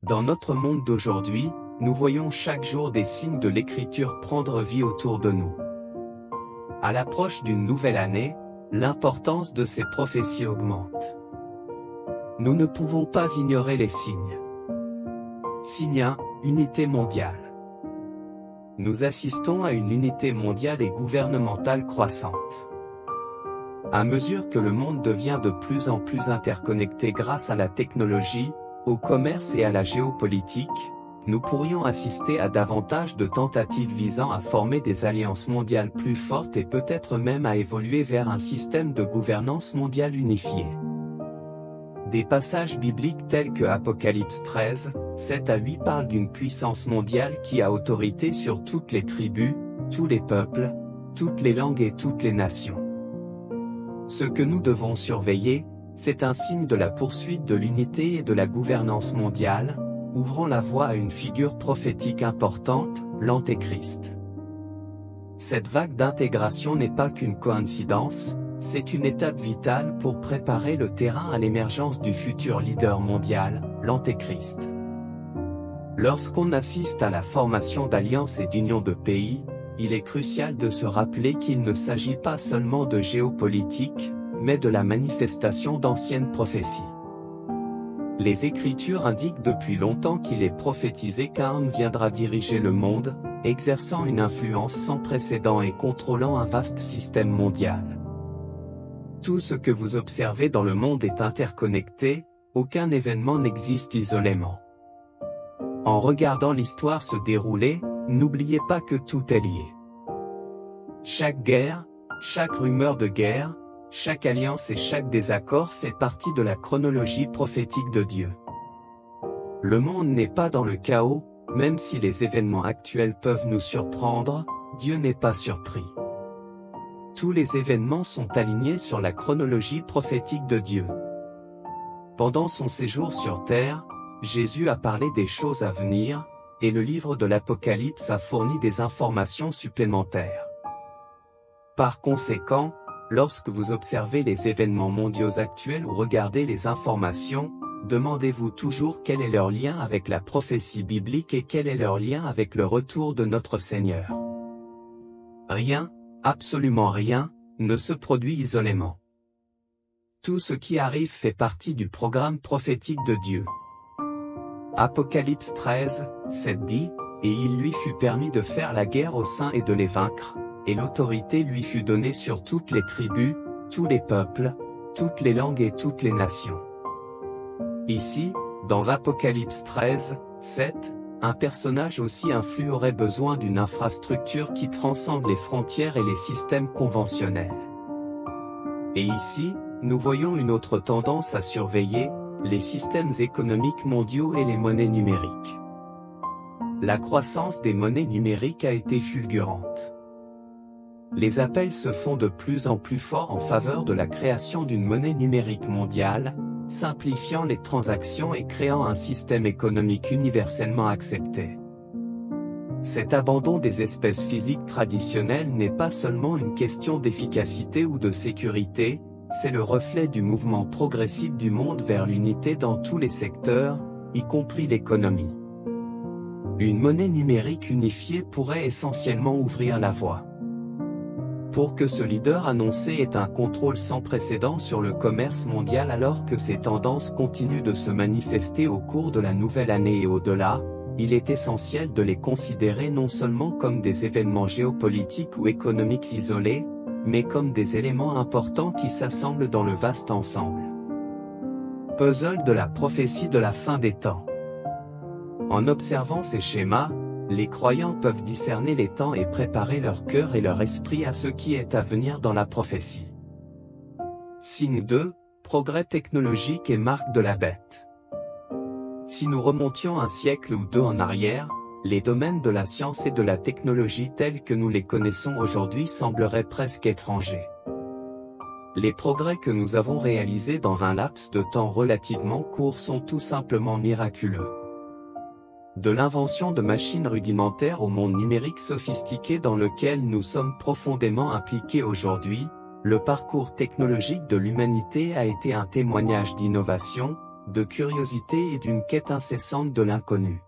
Dans notre monde d'aujourd'hui, nous voyons chaque jour des signes de l'écriture prendre vie autour de nous. À l'approche d'une nouvelle année, l'importance de ces prophéties augmente. Nous ne pouvons pas ignorer les signes. Signe 1, unité mondiale. Nous assistons à une unité mondiale et gouvernementale croissante. À mesure que le monde devient de plus en plus interconnecté grâce à la technologie, au commerce et à la géopolitique, nous pourrions assister à davantage de tentatives visant à former des alliances mondiales plus fortes et peut-être même à évoluer vers un système de gouvernance mondiale unifié. Des passages bibliques tels que Apocalypse 13, 7 à 8 parlent d'une puissance mondiale qui a autorité sur toutes les tribus, tous les peuples, toutes les langues et toutes les nations. Ce que nous devons surveiller, c'est un signe de la poursuite de l'unité et de la gouvernance mondiale, ouvrant la voie à une figure prophétique importante, l'Antéchrist. Cette vague d'intégration n'est pas qu'une coïncidence, c'est une étape vitale pour préparer le terrain à l'émergence du futur leader mondial, l'Antéchrist. Lorsqu'on assiste à la formation d'alliances et d'unions de pays, il est crucial de se rappeler qu'il ne s'agit pas seulement de géopolitique, mais de la manifestation d'anciennes prophéties. Les Écritures indiquent depuis longtemps qu'il est prophétisé qu'un homme viendra diriger le monde, exerçant une influence sans précédent et contrôlant un vaste système mondial. Tout ce que vous observez dans le monde est interconnecté, aucun événement n'existe isolément. En regardant l'histoire se dérouler, n'oubliez pas que tout est lié. Chaque guerre, chaque rumeur de guerre, chaque alliance et chaque désaccord fait partie de la chronologie prophétique de Dieu. Le monde n'est pas dans le chaos, même si les événements actuels peuvent nous surprendre, Dieu n'est pas surpris. Tous les événements sont alignés sur la chronologie prophétique de Dieu. Pendant son séjour sur terre, Jésus a parlé des choses à venir, et le livre de l'Apocalypse a fourni des informations supplémentaires. Par conséquent, lorsque vous observez les événements mondiaux actuels ou regardez les informations, demandez-vous toujours quel est leur lien avec la prophétie biblique et quel est leur lien avec le retour de notre Seigneur. Rien, absolument rien, ne se produit isolément. Tout ce qui arrive fait partie du programme prophétique de Dieu. Apocalypse 13, 7 dit, « Et il lui fut permis de faire la guerre aux saints et de les vaincre, et l'autorité lui fut donnée sur toutes les tribus, tous les peuples, toutes les langues et toutes les nations. » Ici, dans Apocalypse 13, 7, un personnage aussi influent aurait besoin d'une infrastructure qui transcende les frontières et les systèmes conventionnels. Et ici, nous voyons une autre tendance à surveiller, les systèmes économiques mondiaux et les monnaies numériques. La croissance des monnaies numériques a été fulgurante. Les appels se font de plus en plus forts en faveur de la création d'une monnaie numérique mondiale, simplifiant les transactions et créant un système économique universellement accepté. Cet abandon des espèces physiques traditionnelles n'est pas seulement une question d'efficacité ou de sécurité, c'est le reflet du mouvement progressif du monde vers l'unité dans tous les secteurs, y compris l'économie. Une monnaie numérique unifiée pourrait essentiellement ouvrir la voie. Pour que ce leader annoncé ait un contrôle sans précédent sur le commerce mondial alors que ces tendances continuent de se manifester au cours de la nouvelle année et au-delà, il est essentiel de les considérer non seulement comme des événements géopolitiques ou économiques isolés, mais comme des éléments importants qui s'assemblent dans le vaste ensemble. Puzzle de la prophétie de la fin des temps. En observant ces schémas, les croyants peuvent discerner les temps et préparer leur cœur et leur esprit à ce qui est à venir dans la prophétie. Signe 2, progrès technologique et marque de la bête. Si nous remontions un siècle ou deux en arrière, les domaines de la science et de la technologie tels que nous les connaissons aujourd'hui sembleraient presque étrangers. Les progrès que nous avons réalisés dans un laps de temps relativement court sont tout simplement miraculeux. De l'invention de machines rudimentaires au monde numérique sophistiqué dans lequel nous sommes profondément impliqués aujourd'hui, le parcours technologique de l'humanité a été un témoignage d'innovation, de curiosité et d'une quête incessante de l'inconnu.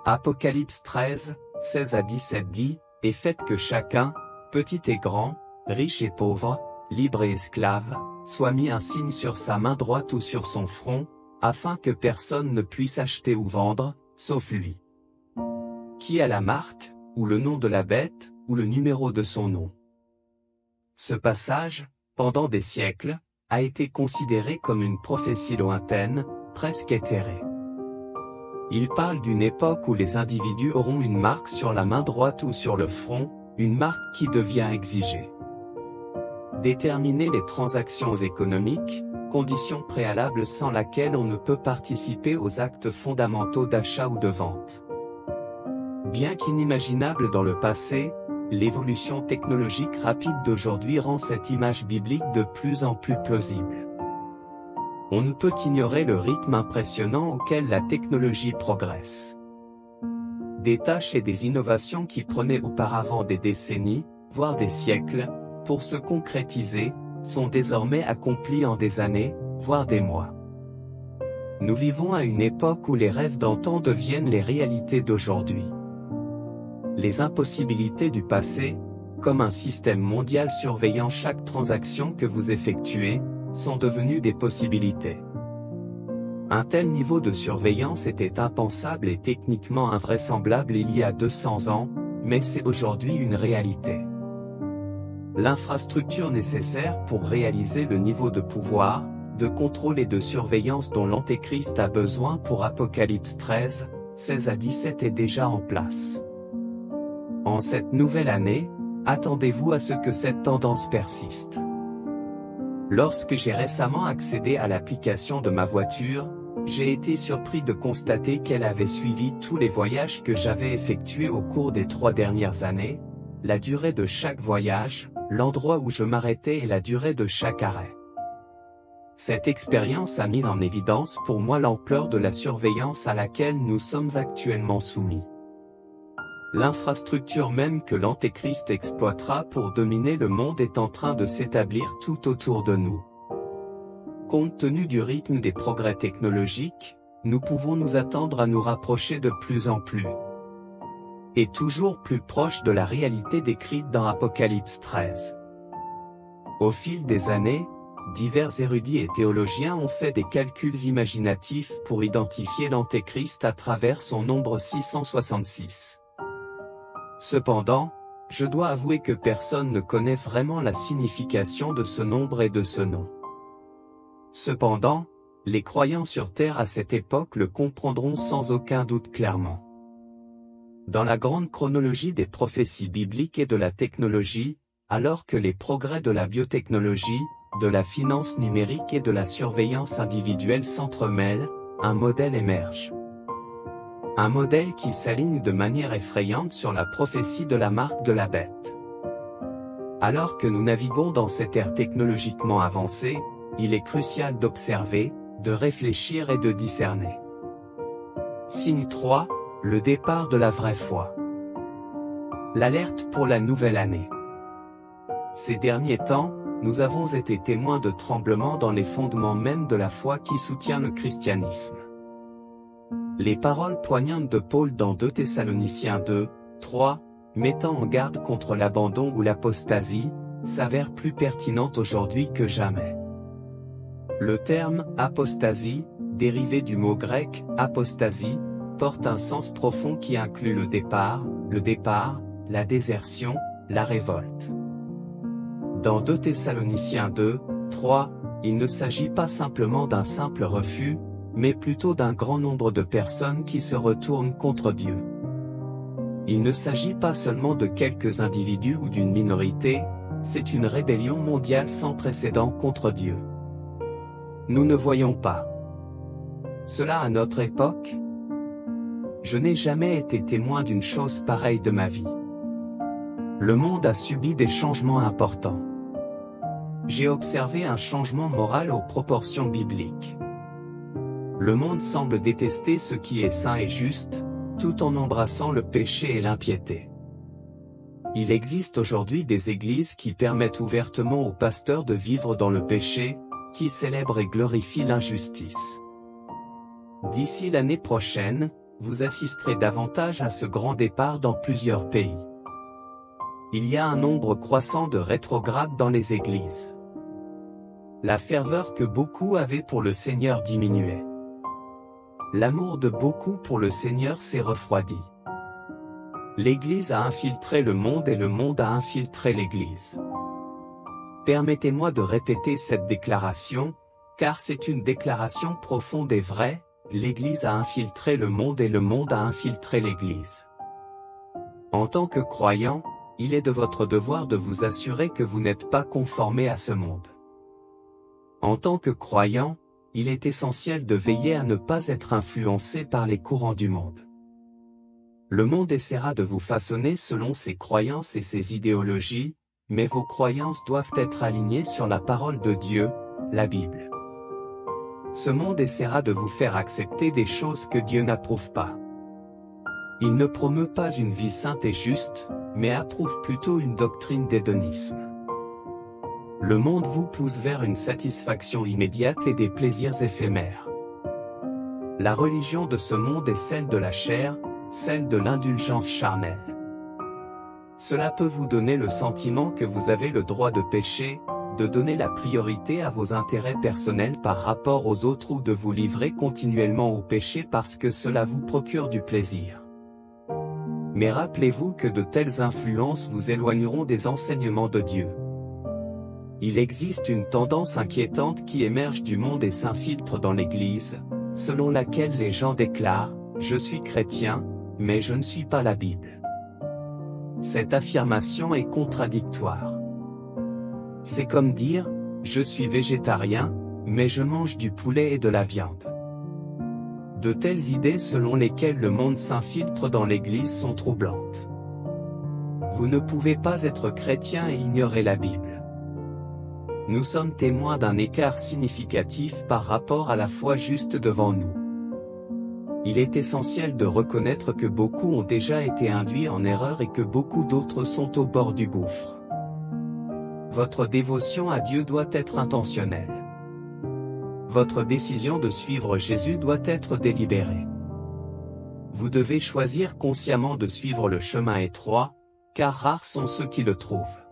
Apocalypse 13, 16 à 17 dit, « Et faites que chacun, petit et grand, riche et pauvre, libre et esclave, soit mis un signe sur sa main droite ou sur son front, afin que personne ne puisse acheter ou vendre, sauf lui. Qui a la marque, ou le nom de la bête, ou le numéro de son nom. » Ce passage, pendant des siècles, a été considéré comme une prophétie lointaine, presque éthérée. Il parle d'une époque où les individus auront une marque sur la main droite ou sur le front, une marque qui devient exigée. Déterminer les transactions économiques, condition préalable sans laquelle on ne peut participer aux actes fondamentaux d'achat ou de vente. Bien qu'inimaginable dans le passé, l'évolution technologique rapide d'aujourd'hui rend cette image biblique de plus en plus plausible. On ne peut ignorer le rythme impressionnant auquel la technologie progresse. Des tâches et des innovations qui prenaient auparavant des décennies, voire des siècles, pour se concrétiser, sont désormais accomplies en des années, voire des mois. Nous vivons à une époque où les rêves d'antan deviennent les réalités d'aujourd'hui. Les impossibilités du passé, comme un système mondial surveillant chaque transaction que vous effectuez, sont devenues des possibilités. Un tel niveau de surveillance était impensable et techniquement invraisemblable il y a 200 ans, mais c'est aujourd'hui une réalité. L'infrastructure nécessaire pour réaliser le niveau de pouvoir, de contrôle et de surveillance dont l'Antéchrist a besoin pour Apocalypse 13, 16 à 17 est déjà en place. En cette nouvelle année, attendez-vous à ce que cette tendance persiste. Lorsque j'ai récemment accédé à l'application de ma voiture, j'ai été surpris de constater qu'elle avait suivi tous les voyages que j'avais effectués au cours des 3 dernières années, la durée de chaque voyage, l'endroit où je m'arrêtais et la durée de chaque arrêt. Cette expérience a mis en évidence pour moi l'ampleur de la surveillance à laquelle nous sommes actuellement soumis. L'infrastructure même que l'Antéchrist exploitera pour dominer le monde est en train de s'établir tout autour de nous. Compte tenu du rythme des progrès technologiques, nous pouvons nous attendre à nous rapprocher de plus en plus. Et toujours plus proche de la réalité décrite dans Apocalypse 13. Au fil des années, divers érudits et théologiens ont fait des calculs imaginatifs pour identifier l'Antéchrist à travers son nombre 666. Cependant, je dois avouer que personne ne connaît vraiment la signification de ce nombre et de ce nom. Cependant, les croyants sur Terre à cette époque le comprendront sans aucun doute clairement. Dans la grande chronologie des prophéties bibliques et de la technologie, alors que les progrès de la biotechnologie, de la finance numérique et de la surveillance individuelle s'entremêlent, un modèle émerge. Un modèle qui s'aligne de manière effrayante sur la prophétie de la marque de la bête. Alors que nous naviguons dans cette ère technologiquement avancée, il est crucial d'observer, de réfléchir et de discerner. Signe 3, le départ de la vraie foi. L'alerte pour la nouvelle année. Ces derniers temps, nous avons été témoins de tremblements dans les fondements même de la foi qui soutient le christianisme. Les paroles poignantes de Paul dans 2 Thessaloniciens 2, 3, mettant en garde contre l'abandon ou l'apostasie, s'avèrent plus pertinentes aujourd'hui que jamais. Le terme « apostasie », dérivé du mot grec « apostasie », porte un sens profond qui inclut le départ, la désertion, la révolte. Dans 2 Thessaloniciens 2, 3, il ne s'agit pas simplement d'un simple refus, mais plutôt d'un grand nombre de personnes qui se retournent contre Dieu. Il ne s'agit pas seulement de quelques individus ou d'une minorité, c'est une rébellion mondiale sans précédent contre Dieu. Nous ne voyons pas cela à notre époque. Je n'ai jamais été témoin d'une chose pareille de ma vie. Le monde a subi des changements importants. J'ai observé un changement moral aux proportions bibliques. Le monde semble détester ce qui est saint et juste, tout en embrassant le péché et l'impiété. Il existe aujourd'hui des églises qui permettent ouvertement aux pasteurs de vivre dans le péché, qui célèbre et glorifie l'injustice. D'ici l'année prochaine, vous assisterez davantage à ce grand départ dans plusieurs pays. Il y a un nombre croissant de rétrogrades dans les églises. La ferveur que beaucoup avaient pour le Seigneur diminuait. L'amour de beaucoup pour le Seigneur s'est refroidi. L'Église a infiltré le monde et le monde a infiltré l'Église. Permettez-moi de répéter cette déclaration, car c'est une déclaration profonde et vraie, l'Église a infiltré le monde et le monde a infiltré l'Église. En tant que croyant, il est de votre devoir de vous assurer que vous n'êtes pas conformé à ce monde. En tant que croyant, il est essentiel de veiller à ne pas être influencé par les courants du monde. Le monde essaiera de vous façonner selon ses croyances et ses idéologies, mais vos croyances doivent être alignées sur la parole de Dieu, la Bible. Ce monde essaiera de vous faire accepter des choses que Dieu n'approuve pas. Il ne promeut pas une vie sainte et juste, mais approuve plutôt une doctrine d'hédonisme. Le monde vous pousse vers une satisfaction immédiate et des plaisirs éphémères. La religion de ce monde est celle de la chair, celle de l'indulgence charnelle. Cela peut vous donner le sentiment que vous avez le droit de pécher, de donner la priorité à vos intérêts personnels par rapport aux autres ou de vous livrer continuellement au péché parce que cela vous procure du plaisir. Mais rappelez-vous que de telles influences vous éloigneront des enseignements de Dieu. Il existe une tendance inquiétante qui émerge du monde et s'infiltre dans l'Église, selon laquelle les gens déclarent « Je suis chrétien, mais je ne suis pas la Bible ». Cette affirmation est contradictoire. C'est comme dire « Je suis végétarien, mais je mange du poulet et de la viande ». De telles idées selon lesquelles le monde s'infiltre dans l'Église sont troublantes. Vous ne pouvez pas être chrétien et ignorer la Bible. Nous sommes témoins d'un écart significatif par rapport à la foi juste devant nous. Il est essentiel de reconnaître que beaucoup ont déjà été induits en erreur et que beaucoup d'autres sont au bord du gouffre. Votre dévotion à Dieu doit être intentionnelle. Votre décision de suivre Jésus doit être délibérée. Vous devez choisir consciemment de suivre le chemin étroit, car rares sont ceux qui le trouvent.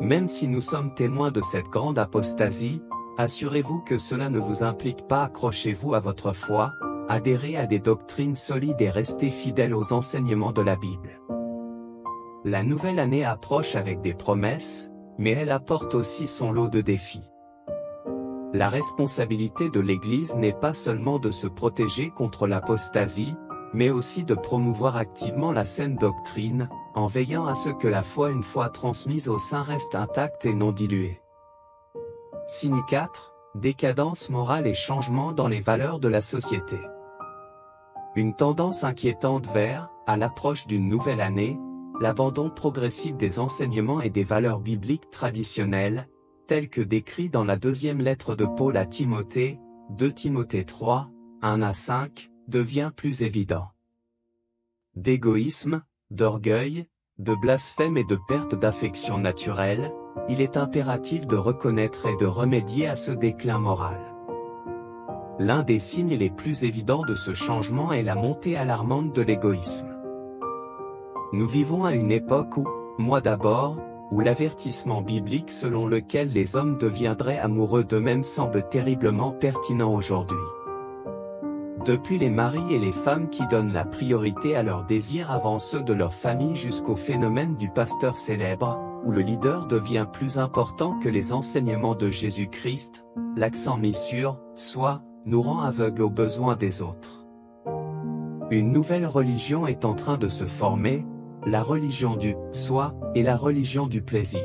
Même si nous sommes témoins de cette grande apostasie, assurez-vous que cela ne vous implique pas accrochez-vous à votre foi, adhérez à des doctrines solides et restez fidèles aux enseignements de la Bible. La nouvelle année approche avec des promesses, mais elle apporte aussi son lot de défis. La responsabilité de l'Église n'est pas seulement de se protéger contre l'apostasie, mais aussi de promouvoir activement la saine doctrine, en veillant à ce que la foi une fois transmise aux saints reste intacte et non diluée. Signe 4, décadence morale et changement dans les valeurs de la société. Une tendance inquiétante vers, à l'approche d'une nouvelle année, l'abandon progressif des enseignements et des valeurs bibliques traditionnelles, tels que décrits dans la deuxième lettre de Paul à Timothée, 2 Timothée 3, 1 à 5, devient plus évident. D'égoïsme, d'orgueil, de blasphème et de perte d'affection naturelle, il est impératif de reconnaître et de remédier à ce déclin moral. L'un des signes les plus évidents de ce changement est la montée alarmante de l'égoïsme. Nous vivons à une époque où, moi d'abord, où l'avertissement biblique selon lequel les hommes deviendraient amoureux d'eux-mêmes semble terriblement pertinent aujourd'hui. Depuis les maris et les femmes qui donnent la priorité à leurs désirs avant ceux de leur famille jusqu'au phénomène du pasteur célèbre, où le leader devient plus important que les enseignements de Jésus-Christ, l'accent mis sur « soi » nous rend aveugles aux besoins des autres. Une nouvelle religion est en train de se former, la religion du « soi » et la religion du plaisir.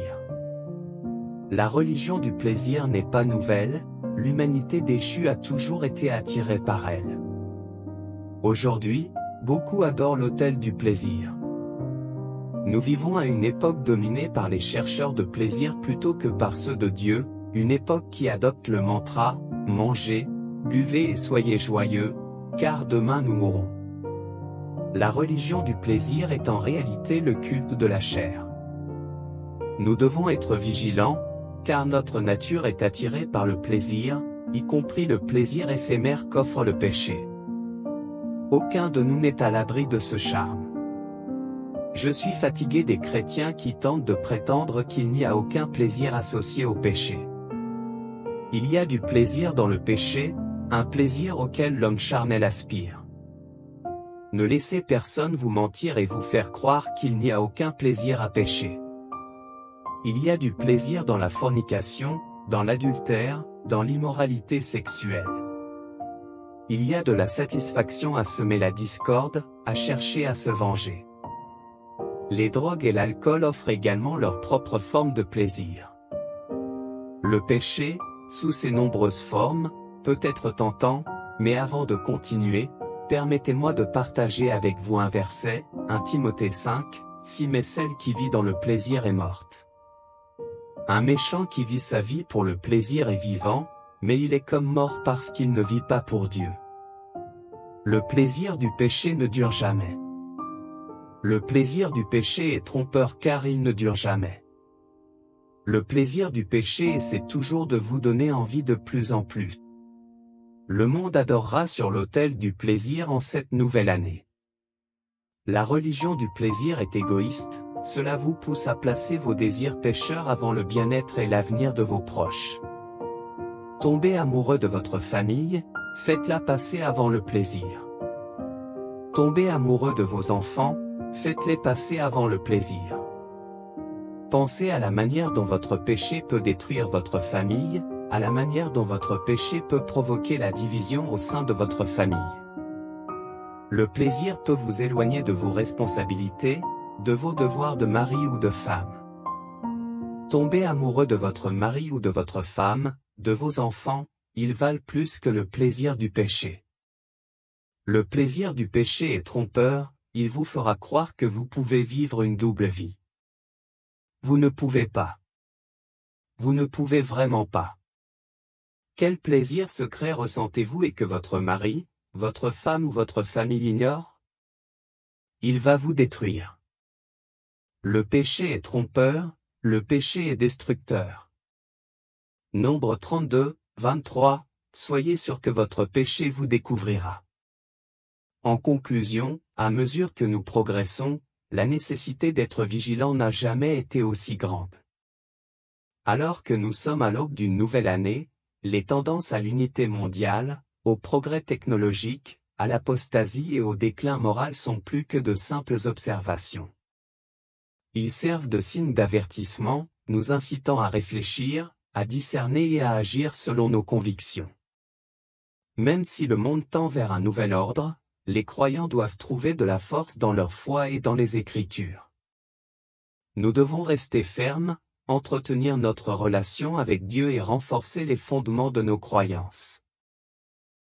La religion du plaisir n'est pas nouvelle, l'humanité déchue a toujours été attirée par elle. Aujourd'hui, beaucoup adorent l'autel du plaisir. Nous vivons à une époque dominée par les chercheurs de plaisir plutôt que par ceux de Dieu, une époque qui adopte le mantra « mangez, buvez et soyez joyeux, car demain nous mourrons ». La religion du plaisir est en réalité le culte de la chair. Nous devons être vigilants, car notre nature est attirée par le plaisir, y compris le plaisir éphémère qu'offre le péché. Aucun de nous n'est à l'abri de ce charme. Je suis fatigué des chrétiens qui tentent de prétendre qu'il n'y a aucun plaisir associé au péché. Il y a du plaisir dans le péché, un plaisir auquel l'homme charnel aspire. Ne laissez personne vous mentir et vous faire croire qu'il n'y a aucun plaisir à pécher. Il y a du plaisir dans la fornication, dans l'adultère, dans l'immoralité sexuelle. Il y a de la satisfaction à semer la discorde, à chercher à se venger. Les drogues et l'alcool offrent également leur propre forme de plaisir. Le péché, sous ses nombreuses formes, peut être tentant, mais avant de continuer, permettez-moi de partager avec vous un verset, 1 Timothée 5, 6 mais celle qui vit dans le plaisir est morte. Un méchant qui vit sa vie pour le plaisir est vivant, mais il est comme mort parce qu'il ne vit pas pour Dieu. Le plaisir du péché ne dure jamais. Le plaisir du péché est trompeur car il ne dure jamais. Le plaisir du péché essaie toujours de vous donner envie de plus en plus. Le monde adorera sur l'autel du plaisir en cette nouvelle année. La religion du plaisir est égoïste, cela vous pousse à placer vos désirs pécheurs avant le bien-être et l'avenir de vos proches. Tombez amoureux de votre famille, faites-la passer avant le plaisir. Tombez amoureux de vos enfants, faites-les passer avant le plaisir. Pensez à la manière dont votre péché peut détruire votre famille, à la manière dont votre péché peut provoquer la division au sein de votre famille. Le plaisir peut vous éloigner de vos responsabilités, de vos devoirs de mari ou de femme. Tombez amoureux de votre mari ou de votre femme, de vos enfants, ils valent plus que le plaisir du péché. Le plaisir du péché est trompeur, il vous fera croire que vous pouvez vivre une double vie. Vous ne pouvez pas. Vous ne pouvez vraiment pas. Quel plaisir secret ressentez-vous et que votre mari, votre femme ou votre famille ignore? Il va vous détruire. Le péché est trompeur, le péché est destructeur. Nombre 32, 23, soyez sûr que votre péché vous découvrira. En conclusion, à mesure que nous progressons, la nécessité d'être vigilant n'a jamais été aussi grande. Alors que nous sommes à l'aube d'une nouvelle année, les tendances à l'unité mondiale, au progrès technologique, à l'apostasie et au déclin moral sont plus que de simples observations. Ils servent de signes d'avertissement, nous incitant à réfléchir, à discerner et à agir selon nos convictions. Même si le monde tend vers un nouvel ordre, les croyants doivent trouver de la force dans leur foi et dans les Écritures. Nous devons rester fermes, entretenir notre relation avec Dieu et renforcer les fondements de nos croyances.